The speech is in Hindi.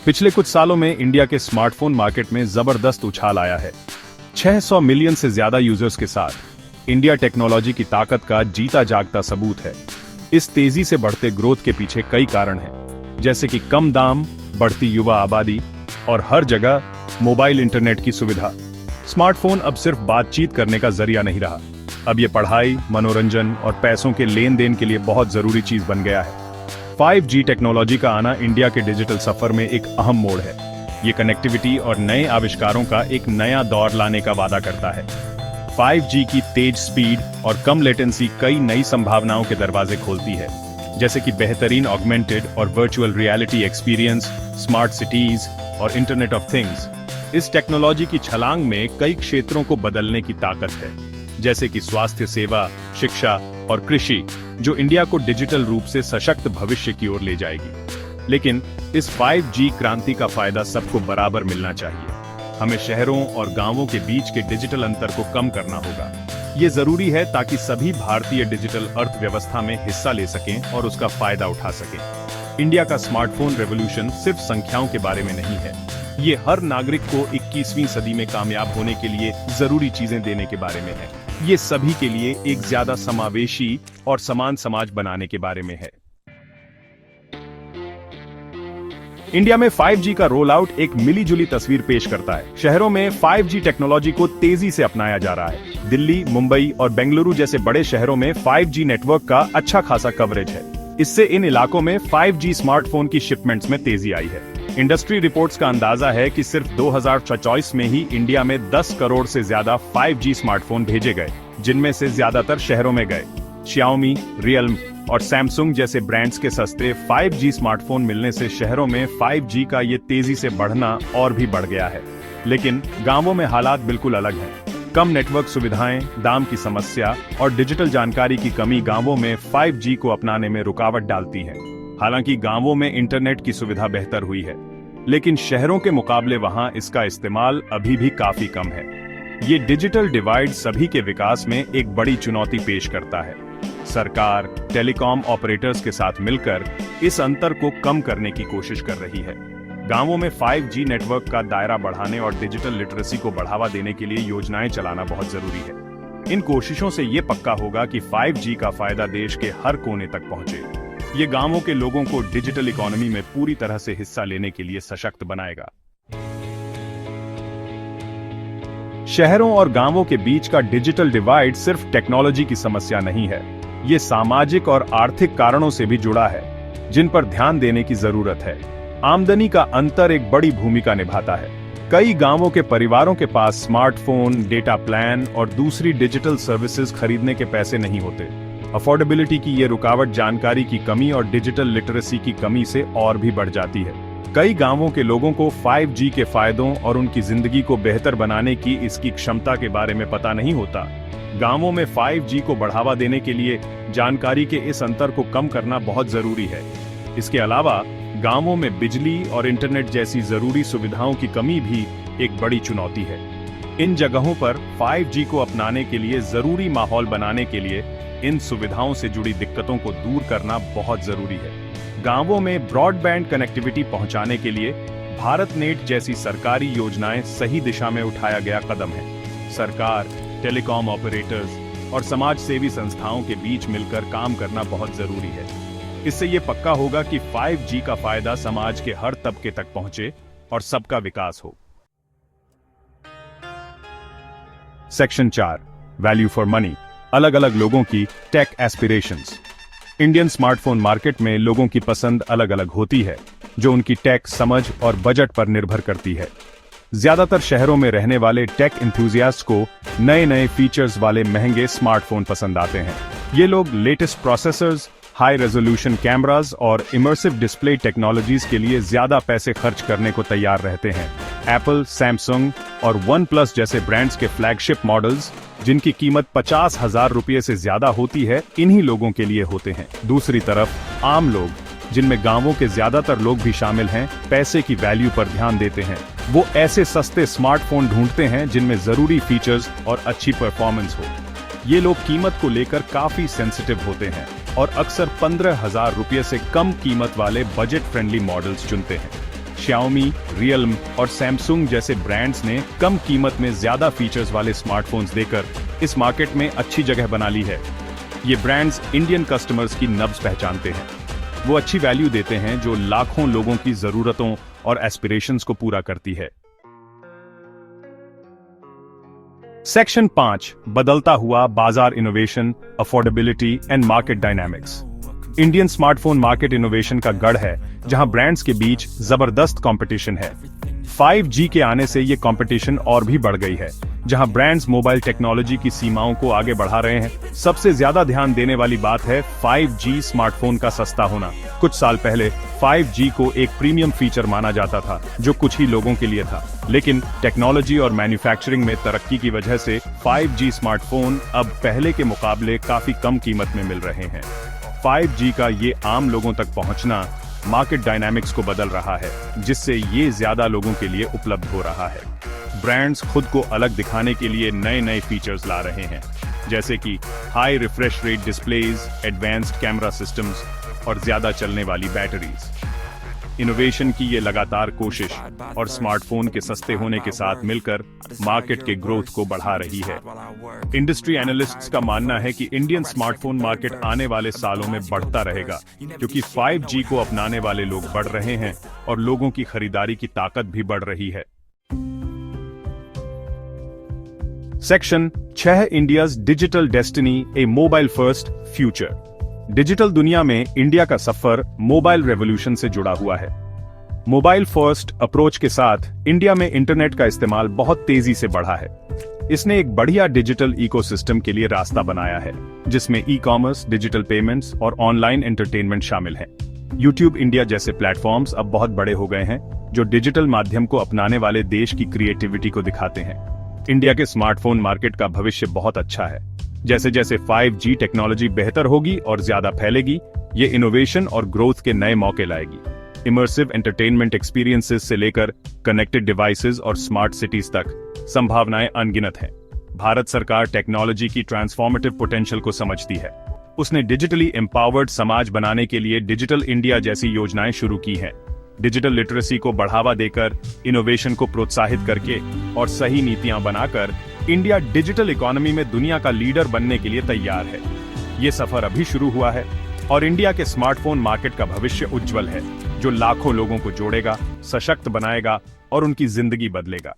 पिछले कुछ सालों में इंडिया के स्मार्टफोन मार्केट में जबरदस्त उछाल आया है। 600 मिलियन से ज्यादा यूजर्स के साथ इंडिया टेक्नोलॉजी की ताकत का जीता जागता सबूत है। इस तेजी से बढ़ते ग्रोथ के पीछे कई कारण हैं, जैसे कि कम दाम, बढ़ती युवा आबादी और हर जगह मोबाइल इंटरनेट की सुविधा। स्मार्टफोन अब सिर्फ बातचीत करने का जरिया नहीं रहा, अब ये पढ़ाई, मनोरंजन और पैसों के लेन देन के लिए बहुत जरूरी चीज बन गया है। 5G टेक्नोलॉजी का आना इंडिया के डिजिटल सफर में एक अहम मोड़ है। ये कनेक्टिविटी और नए आविष्कारों का एक नया दौर लाने का वादा करता है। 5G की तेज स्पीड और कम लेटेंसी कई नई संभावनाओं के दरवाजे खोलती है, जैसे कि बेहतरीन ऑगमेंटेड और virtual reality experience, smart cities और इंटरनेट ऑफ थिंग्स। इस टेक्नोलॉजी की छलांग में कई क्षेत्रों को बदलने की ताकत है, जैसे कि स्वास्थ्य सेवा, शिक्षा और कृषि, जो इंडिया को डिजिटल रूप से सशक्त भविष्य की ओर ले जाएगी। लेकिन इस 5G क्रांति का फायदा सबको बराबर मिलना चाहिए। हमें शहरों और गांवों के बीच के डिजिटल अंतर को कम करना होगा। ये जरूरी है ताकि सभी भारतीय डिजिटल अर्थव्यवस्था में हिस्सा ले सकें और उसका फायदा उठा सकें। इंडिया का स्मार्टफोन रेवोल्यूशन सिर्फ संख्याओं के बारे में नहीं है, ये हर नागरिक को 21वीं सदी में कामयाब होने के लिए जरूरी चीजें देने के बारे में है। ये सभी के लिए एक ज्यादा समावेशी और समान समाज बनाने के बारे में है। इंडिया में 5G का रोल आउट एक मिलीजुली तस्वीर पेश करता है। शहरों में 5G टेक्नोलॉजी को तेजी से अपनाया जा रहा है। दिल्ली, मुंबई और बेंगलुरु जैसे बड़े शहरों में 5G नेटवर्क का अच्छा खासा कवरेज है। इससे इन इलाकों में 5G स्मार्टफोन की शिपमेंट्स में तेजी आई है। इंडस्ट्री रिपोर्ट्स का अंदाजा है कि सिर्फ 2024 में ही इंडिया में 10 करोड़ से ज्यादा 5G स्मार्टफोन भेजे गए, जिनमें से ज्यादातर शहरों में गए। Xiaomi, Realme और Samsung जैसे ब्रांड्स के सस्ते 5G स्मार्टफोन मिलने से शहरों में 5G का ये तेजी से बढ़ना और भी बढ़ गया है। लेकिन गांवों में हालात बिल्कुल अलग हैं। कम नेटवर्क सुविधाएं, दाम की समस्या और डिजिटल जानकारी की कमी गांवों में 5G को अपनाने में रुकावट डालती है। हालांकि गांवों में इंटरनेट की सुविधा बेहतर हुई है, लेकिन शहरों के मुकाबले वहां इसका इस्तेमाल अभी भी काफी कम है। ये डिजिटल डिवाइड सभी के विकास में एक बड़ी चुनौती पेश करता है। सरकार टेलीकॉम ऑपरेटर्स के साथ मिलकर इस अंतर को कम करने की कोशिश कर रही है। गांवों में 5G नेटवर्क का दायरा बढ़ाने और डिजिटल लिटरेसी को बढ़ावा देने के लिए योजनाएं चलाना बहुत जरूरी है। इन कोशिशों से ये पक्का होगा कि 5G का फायदा देश के हर कोने तक पहुंचे। ये गांवों के लोगों को डिजिटल इकोनॉमी में पूरी तरह से हिस्सा लेने के लिए सशक्त बनाएगा। शहरों और गांवों के बीच का डिजिटल डिवाइड सिर्फ टेक्नोलॉजी की समस्या नहीं है, ये सामाजिक और आर्थिक कारणों से भी जुड़ा है, जिन पर ध्यान देने की जरूरत है। आमदनी का अंतर एक बड़ी भूमिका निभाता है। कई गांवों के परिवारों के पास स्मार्टफोन, डेटा प्लान और दूसरी डिजिटल सर्विसेज खरीदने के पैसे नहीं होते। अफोर्डेबिलिटी की ये रुकावट जानकारी की कमी और डिजिटल लिटरेसी की कमी से और भी बढ़ जाती है। कई गांवों के लोगों को 5G के फायदों और उनकी जिंदगी को बेहतर बनाने की इसकी क्षमता के बारे में पता नहीं होता। गांवों में 5G को बढ़ावा देने के लिए जानकारी के इस अंतर को कम करना बहुत जरूरी है। इसके अलावा गांवों में बिजली और इंटरनेट जैसी जरूरी सुविधाओं की कमी भी एक बड़ी चुनौती है। इन जगहों पर 5G को अपनाने के लिए जरूरी माहौल बनाने के लिए इन सुविधाओं से जुड़ी दिक्कतों को दूर करना बहुत जरूरी है। गांवों में ब्रॉडबैंड कनेक्टिविटी पहुंचाने के लिए भारत नेट जैसी सरकारी योजनाएं सही दिशा में उठाया गया कदम है। सरकार, टेलीकॉम ऑपरेटर्स और समाज सेवी संस्थाओं के बीच मिलकर काम करना बहुत जरूरी है। इससे ये पक्का होगा कि 5G का फायदा समाज के हर तबके तक पहुंचे और सबका विकास हो। Section 4, value for money. अलग अलग लोगों की tech aspirations. Indian smartphone market में लोगों की पसंद अलग अलग होती है, जो उनकी टेक समझ और बजट पर निर्भर करती है। ज्यादातर शहरों में रहने वाले टेक एंथुसियास्ट को नए नए फीचर्स वाले महंगे स्मार्टफोन पसंद आते हैं। ये लोग latest processors, high resolution cameras और इमर्सिव डिस्प्ले टेक्नोलॉजीज के लिए ज्यादा पैसे खर्च करने को तैयार रहते हैं। एप्पल, सैमसंग और वन प्लस जैसे ब्रांड्स के फ्लैगशिप मॉडल्स, जिनकी कीमत 50,000 रुपये से ज्यादा होती है, इन्हीं लोगों के लिए होते हैं। दूसरी तरफ आम लोग, जिनमें गांवों के ज्यादातर लोग भी शामिल हैं, पैसे की वैल्यू पर ध्यान देते हैं। वो ऐसे सस्ते स्मार्टफोन ढूंढते हैं जिनमें जरूरी फीचर्स और अच्छी परफॉर्मेंस हो। ये लोग कीमत को लेकर काफी सेंसिटिव होते हैं और अक्सर 15,000 रुपये से कम कीमत वाले बजट फ्रेंडली मॉडल्स चुनते हैं। Xiaomi, Realme और Samsung जैसे ब्रांड्स ने कम कीमत में ज्यादा फीचर्स वाले स्मार्टफोन्स देकर इस मार्केट में अच्छी जगह बना ली है। ये ब्रांड्स इंडियन कस्टमर्स की नब्ज पहचानते हैं। वो अच्छी वैल्यू देते हैं जो लाखों लोगों की जरूरतों और एस्पिरेशंस को पूरा करती है। सेक्शन 5, बदलता हुआ बाजार innovation, affordability and market dynamics. Indian smartphone market innovation का गढ़ है, जहां ब्रांड्स के बीच जबरदस्त कंपटीशन है। 5G के आने से ये कंपटीशन और भी बढ़ गई है, जहां ब्रांड्स मोबाइल टेक्नोलॉजी की सीमाओं को आगे बढ़ा रहे हैं। सबसे ज्यादा ध्यान देने वाली बात है 5G स्मार्टफोन का सस्ता होना। कुछ साल पहले 5G को एक प्रीमियम फीचर माना जाता था, जो कुछ ही लोगों के लिए था, लेकिन टेक्नोलॉजी और मैन्युफैक्चरिंग में तरक्की की वजह से 5G स्मार्टफोन अब पहले के मुकाबले काफी कम कीमत में मिल रहे हैं। 5G का ये आम लोगों तक पहुंचना मार्केट डायनामिक्स को बदल रहा है, जिससे ये ज्यादा लोगों के लिए उपलब्ध हो रहा है। ब्रांड्स खुद को अलग दिखाने के लिए नए नए फीचर्स ला रहे हैं, जैसे कि high refresh rate displays, advanced camera systems और ज्यादा चलने वाली बैटरीज। इनोवेशन की ये लगातार कोशिश और स्मार्टफोन के सस्ते होने के साथ मिलकर मार्केट के ग्रोथ को बढ़ा रही है। इंडस्ट्री एनालिस्ट्स का मानना है कि इंडियन स्मार्टफोन मार्केट आने वाले सालों में बढ़ता रहेगा, क्योंकि 5G को अपनाने वाले लोग बढ़ रहे हैं और लोगों की खरीदारी की ताकत भी बढ़ रही है। सेक्शन 6, इंडियाज डिजिटल डेस्टिनी, ए मोबाइल फर्स्ट फ्यूचर। डिजिटल दुनिया में इंडिया का सफर मोबाइल रेवोल्यूशन से जुड़ा हुआ है। मोबाइल फर्स्ट अप्रोच के साथ इंडिया में इंटरनेट का इस्तेमाल बहुत तेजी से बढ़ा है। इसने एक बढ़िया डिजिटल इकोसिस्टम के लिए रास्ता बनाया है, जिसमें ई-कॉमर्स, डिजिटल पेमेंट्स और ऑनलाइन एंटरटेनमेंट शामिल हैं। YouTube इंडिया जैसे प्लेटफॉर्म्स अब बहुत बड़े हो गए हैं, जो डिजिटल माध्यम को अपनाने वाले देश की क्रिएटिविटी को दिखाते हैं। इंडिया के स्मार्टफोन मार्केट का भविष्य बहुत अच्छा है। जैसे जैसे 5G टेक्नोलॉजी बेहतर होगी और ज्यादा फैलेगी, ये इनोवेशन और ग्रोथ के नए मौके लाएगी। इमर्सिव एंटरटेनमेंट एक्सपीरियंसेस से लेकर कनेक्टेड डिवाइसेस और स्मार्ट सिटीज तक संभावनाएं अनगिनत हैं। भारत सरकार टेक्नोलॉजी की ट्रांसफॉर्मेटिव पोटेंशियल को समझती है। उसने डिजिटली एम्पावर्ड समाज बनाने के लिए डिजिटल इंडिया जैसी योजनाएं शुरू की हैं। डिजिटल लिटरेसी को बढ़ावा देकर, इनोवेशन को प्रोत्साहित करके और सही नीतियां बनाकर इंडिया डिजिटल इकोनॉमी में दुनिया का लीडर बनने के लिए तैयार है। ये सफर अभी शुरू हुआ है और इंडिया के स्मार्टफोन मार्केट का भविष्य उज्जवल है, जो लाखों लोगों को जोड़ेगा, सशक्त बनाएगा और उनकी जिंदगी बदलेगा।